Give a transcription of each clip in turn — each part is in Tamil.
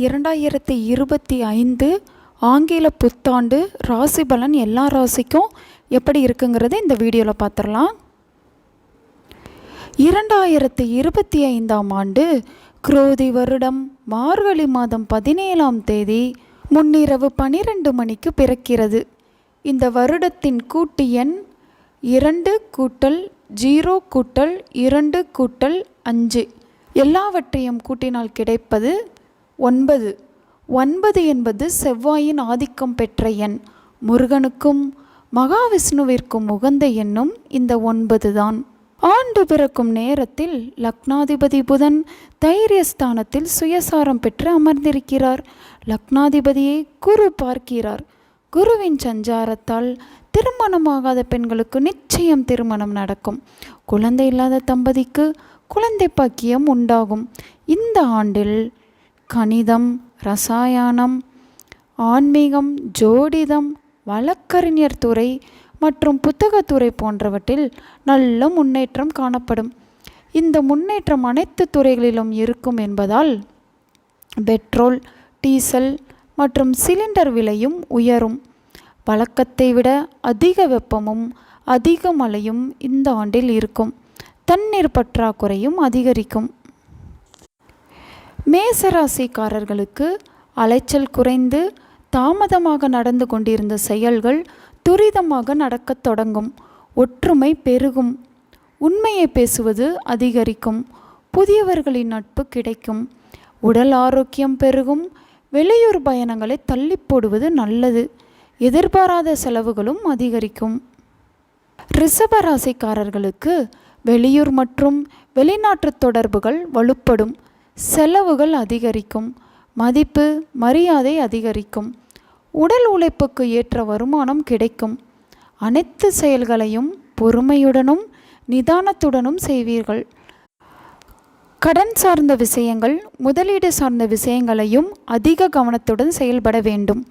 2025 ஆங்கில புத்தாண்டு ராசி பலன் எல்லா ராசிக்கும் எப்படி இருக்குங்கிறது இந்த வீடியோவில் பார்த்துடலாம். 2025ஆம் ஆண்டு குரோதி வருடம் மார்கழி மாதம் 17ஆம் தேதி முன்னிரவு 12 மணிக்கு பிறக்கிறது. இந்த வருடத்தின் கூட்டு எண் 2+0+2+5. எல்லாவற்றையும் கூட்டினால் கிடைப்பது 9. 9 என்பது செவ்வாயின் ஆதிக்கம் பெற்ற எண். முருகனுக்கும் மகாவிஷ்ணுவிற்கும் உகந்த எண்ணும் இந்த 9 தான். ஆண்டு பிறக்கும் நேரத்தில் லக்னாதிபதி புதன் தைரியஸ்தானத்தில் சுயசாரம் பெற்று அமர்ந்திருக்கிறார். லக்னாதிபதியை குரு பார்க்கிறார். குருவின் சஞ்சாரத்தால் திருமணமாகாத பெண்களுக்கு நிச்சயம் திருமணம் நடக்கும். குழந்தை இல்லாத தம்பதிக்கு குழந்தை பாக்கியம் உண்டாகும். இந்த ஆண்டில் கணிதம், ரசாயனம், ஆன்மீகம், ஜோதிடம், வழக்கறிஞர் துறை மற்றும் புத்தகத்துறை போன்றவற்றில் நல்ல முன்னேற்றம் காணப்படும். இந்த முன்னேற்றம் அனைத்து துறைகளிலும் இருக்கும் என்பதால் பெட்ரோல், டீசல் மற்றும் சிலிண்டர் விலையும் உயரும். வழக்கத்தை விட அதிக வெப்பமும் அதிக மழையும் இந்த ஆண்டில் இருக்கும். தண்ணீர் பற்றாக்குறையும் அதிகரிக்கும். மேசராசிக்காரர்களுக்கு அலைச்சல் குறைந்து தாமதமாக நடந்து கொண்டிருந்த செயல்கள் துரிதமாக நடக்கத் தொடங்கும். ஒற்றுமை பெருகும். உண்மையை பேசுவது அதிகரிக்கும். புதியவர்களின் நட்பு கிடைக்கும். உடல் ஆரோக்கியம் பெருகும். வெளியூர் பயணங்களை தள்ளி போடுவது நல்லது. எதிர்பாராத செலவுகளும் அதிகரிக்கும். ரிஷபராசிக்காரர்களுக்கு வெளியூர் மற்றும் வெளிநாட்டு தொடர்புகள் வலுப்படும். செலவுகள் அதிகரிக்கும். மதிப்பு மரியாதை அதிகரிக்கும். உடல் உழைப்புக்கு ஏற்ற வருமானம் கிடைக்கும். அனைத்து செயல்களையும் பொறுமையுடனும் நிதானத்துடனும் செய்வீர்கள். கடன் சார்ந்த விஷயங்கள், முதலீடு சார்ந்த விஷயங்களையும் அதிக கவனத்துடன் செயல்பட வேண்டும்.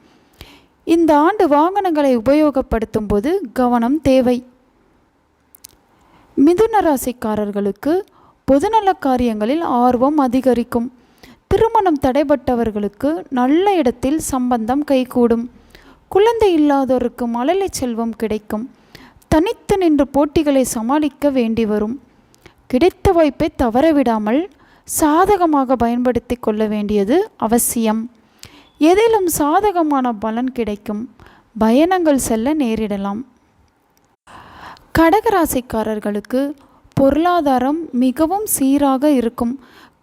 இந்த ஆண்டு வாகனங்களை உபயோகப்படுத்தும் போது கவனம் தேவை. மிதுன ராசிக்காரர்களுக்கு பொதுநல காரியங்களில் ஆர்வம் அதிகரிக்கும். திருமணம் தடைபட்டவர்களுக்கு நல்ல இடத்தில் சம்பந்தம் கைகூடும். குழந்தை இல்லாதோருக்கு மழலை செல்வம் கிடைக்கும். தனித்து நின்று போட்டிகளை சமாளிக்க வேண்டி வரும். கிடைத்த வாய்ப்பை தவறவிடாமல் சாதகமாக பயன்படுத்தி கொள்ள வேண்டியது அவசியம். எதிலும் சாதகமான பலன் கிடைக்கும். பயணங்கள் செல்ல நேரிடலாம். கடகராசிக்காரர்களுக்கு பொருளாதாரம் மிகவும் சீராக இருக்கும்.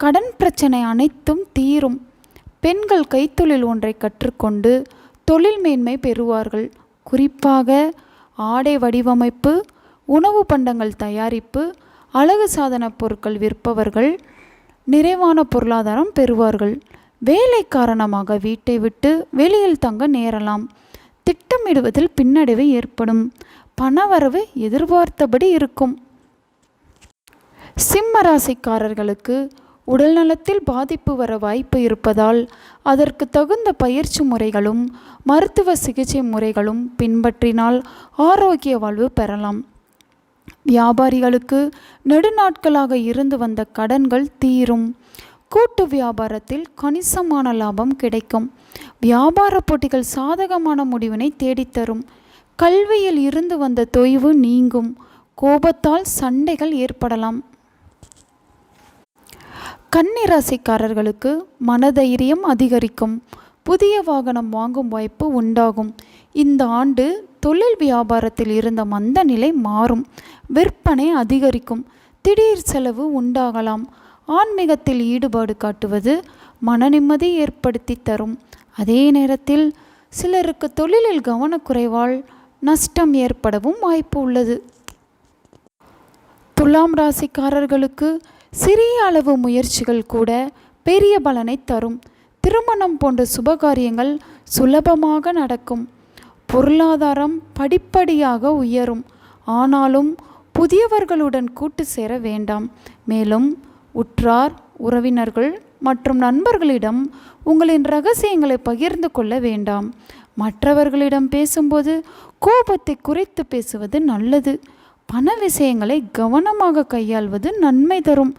கடன் பிரச்சனை அனைத்தும் தீரும். பெண்கள் கைத்தொழில் ஒன்றை கற்றுக்கொண்டு தொழில் மேன்மை பெறுவார்கள். குறிப்பாக ஆடை வடிவமைப்பு, உணவு பண்டங்கள் தயாரிப்பு, அழகு சாதன பொருட்கள் விற்பவர்கள் நிறைவான பொருளாதாரம் பெறுவார்கள். வேலை காரணமாக வீட்டை விட்டு வெளியில் தங்க நேரலாம். திட்டமிடுவதில் பின்னடைவு ஏற்படும். பணவரவு எதிர்பார்த்தபடி இருக்கும். சிம்ம ராசிக்காரர்களுக்கு உடல் நலத்தில் பாதிப்பு வர வாய்ப்பு இருப்பதால் அதற்கு தகுந்த பயிற்சி முறைகளும் மருத்துவ சிகிச்சை முறைகளும் பின்பற்றினால் ஆரோக்கிய வாழ்வு பெறலாம். வியாபாரிகளுக்கு நெடுநாட்களாக இருந்து வந்த கடன்கள் தீரும். கூட்டு வியாபாரத்தில் கணிசமான லாபம் கிடைக்கும். வியாபார போட்டிகள் சாதகமான முடிவினை தேடித்தரும். கல்வியில் இருந்து வந்த தொய்வு நீங்கும். கோபத்தால் சண்டைகள் ஏற்படலாம். கன்னிராசிக்காரர்களுக்கு மனதைரியம் அதிகரிக்கும். புதிய வாகனம் வாங்கும் வாய்ப்பு உண்டாகும். இந்த ஆண்டு தொழில் வியாபாரத்தில் இருந்த மந்த நிலை மாறும். விற்பனை அதிகரிக்கும். திடீர் செலவு உண்டாகலாம். ஆன்மீகத்தில் ஈடுபாடு காட்டுவது மன நிம்மதி ஏற்படுத்தி தரும். அதே நேரத்தில் சிலருக்கு தொழிலில் கவனக்குறைவால் நஷ்டம் ஏற்படவும் வாய்ப்பு உள்ளது. துலாம் ராசிக்காரர்களுக்கு சிறிய அளவு முயற்சிகள் கூட பெரிய பலனை தரும். திருமணம் போன்ற சுபகாரியங்கள் சுலபமாக நடக்கும். பொருளாதாரம் படிப்படியாக உயரும். ஆனாலும் புதியவர்களுடன் கூட்டு சேர வேண்டாம். மேலும் உற்றார், உறவினர்கள் மற்றும் நண்பர்களிடம் உங்களின் ரகசியங்களை பகிர்ந்து கொள்ள வேண்டாம். மற்றவர்களிடம் பேசும்போது கோபத்தை குறைத்து பேசுவது நல்லது. பண விஷயங்களை கவனமாக கையாள்வது நன்மை தரும்.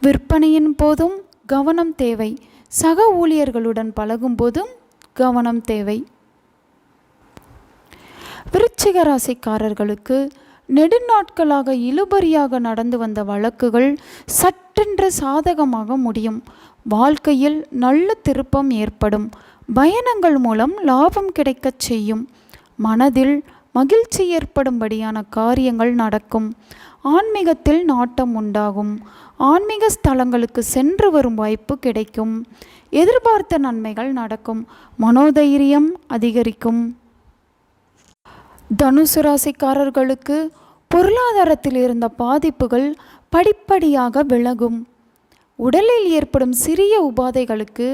விற்பனையின் போதும் கவனம் தேவை. சக ஊழியர்களுடன் பழகும்போதும் கவனம் தேவை. விருச்சிக ராசிக்காரர்களுக்கு நெடுநாட்களாக இழுபறியாக நடந்து வந்த வழக்குகள் சட்டென்று சாதகமாக முடியும். வாழ்க்கையில் நல்ல திருப்பம் ஏற்படும். பயணங்கள் மூலம் லாபம் கிடைக்கச் செய்யும். மனதில் மகிழ்ச்சி ஏற்படும்படியான காரியங்கள் நடக்கும். ஆன்மீகத்தில் நாட்டம் உண்டாகும். ஆன்மீக ஸ்தலங்களுக்கு சென்று வரும் வாய்ப்பு கிடைக்கும். எதிர்பார்த்த நன்மைகள் நடக்கும். மனோதைரியம் அதிகரிக்கும். தனுசு ராசிக்காரர்களுக்கு பொருளாதாரத்தில் இருந்த பாதிப்புகள் படிப்படியாக விலகும். உடலில் ஏற்படும் சிறிய உபாதைகளுக்கு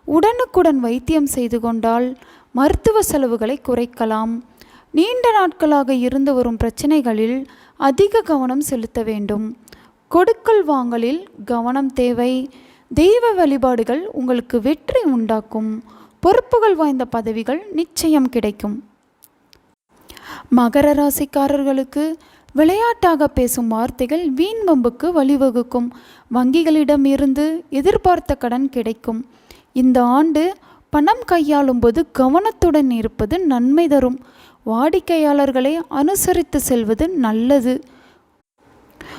உடனுக்குடன் வைத்தியம் செய்து கொண்டால் மருத்துவ செலவுகளை குறைக்கலாம். நீண்ட நாட்களாக இருந்து வரும் பிரச்சனைகளில் அதிக கவனம் செலுத்த வேண்டும். கொடுக்கல் வாங்கலில் கவனம் தேவை. தெய்வ வழிபாடுகள் உங்களுக்கு வெற்றி உண்டாக்கும். பொறுப்புகள் வாய்ந்த பதவிகள் நிச்சயம் கிடைக்கும். மகர ராசிக்காரர்களுக்கு விளையாட்டாக பேசும் வார்த்தைகள் வீண் வம்புக்கு வழிவகுக்கும். வங்கிகளிடம் இருந்து எதிர்பார்த்த கடன் கிடைக்கும். இந்த ஆண்டு பணம் கையாளும் போது கவனத்துடன் இருப்பது நன்மை தரும். வாடிக்கையாளர்களை அனுசரித்து செல்வது நல்லது.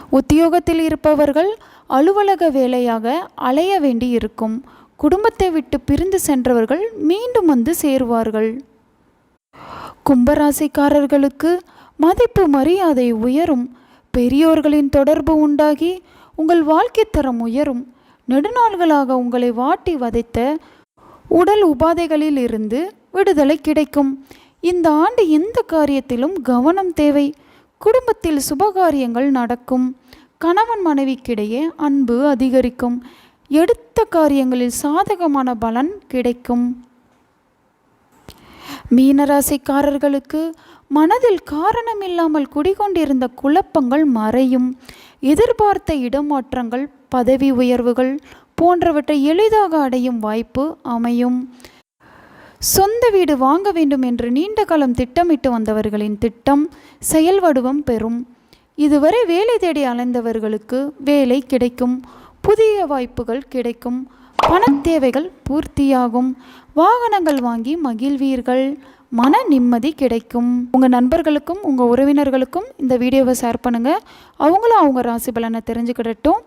உத்தியோகத்தில் இருப்பவர்கள் அலுவலக வேலையாக அலைய வேண்டி இருக்கும். குடும்பத்தை விட்டு பிரிந்து சென்றவர்கள் மீண்டும் வந்து சேருவார்கள். கும்பராசிக்காரர்களுக்கு மதிப்பு மரியாதை உயரும். பெரியோர்களின் தொடர்பு உண்டாகி உங்கள் வாழ்க்கை தரம் உயரும். நெடுநாள்களாக உங்களை வாட்டி வதைத்த உடல் உபாதைகளில் இருந்து விடுதலை கிடைக்கும். இந்த ஆண்டு எந்த காரியத்திலும் கவனம் தேவை. குடும்பத்தில் சுபகாரியங்கள் நடக்கும். கணவன் மனைவிக்கிடையே அன்பு அதிகரிக்கும். எடுத்த காரியங்களில் சாதகமான பலன் கிடைக்கும். மீனராசிக்காரர்களுக்கு மனதில் காரணமில்லாமல் குடிகொண்டிருந்த குழப்பங்கள் மறையும். எதிர்பார்த்த இடமாற்றங்கள், பதவி உயர்வுகள் போன்றவற்றை எளிதாக அடையும் வாய்ப்பு அமையும். சொந்த வீடு வாங்க வேண்டும் என்று நீண்ட காலம் திட்டமிட்டு வந்தவர்களின் திட்டம் செயல் வடிவம் பெறும். இதுவரை வேலை தேடி அலைந்தவர்களுக்கு வேலை கிடைக்கும். புதிய வாய்ப்புகள் கிடைக்கும். பணத் தேவைகள் பூர்த்தியாகும். வாகனங்கள் வாங்கி மகிழ்வீர்கள். மன நிம்மதி கிடைக்கும். உங்கள் நண்பர்களுக்கும் உங்கள் உறவினர்களுக்கும் இந்த வீடியோவை ஷேர் பண்ணுங்கள். அவங்களும் அவங்க ராசி பலனை தெரிஞ்சுக்கிடட்டும்.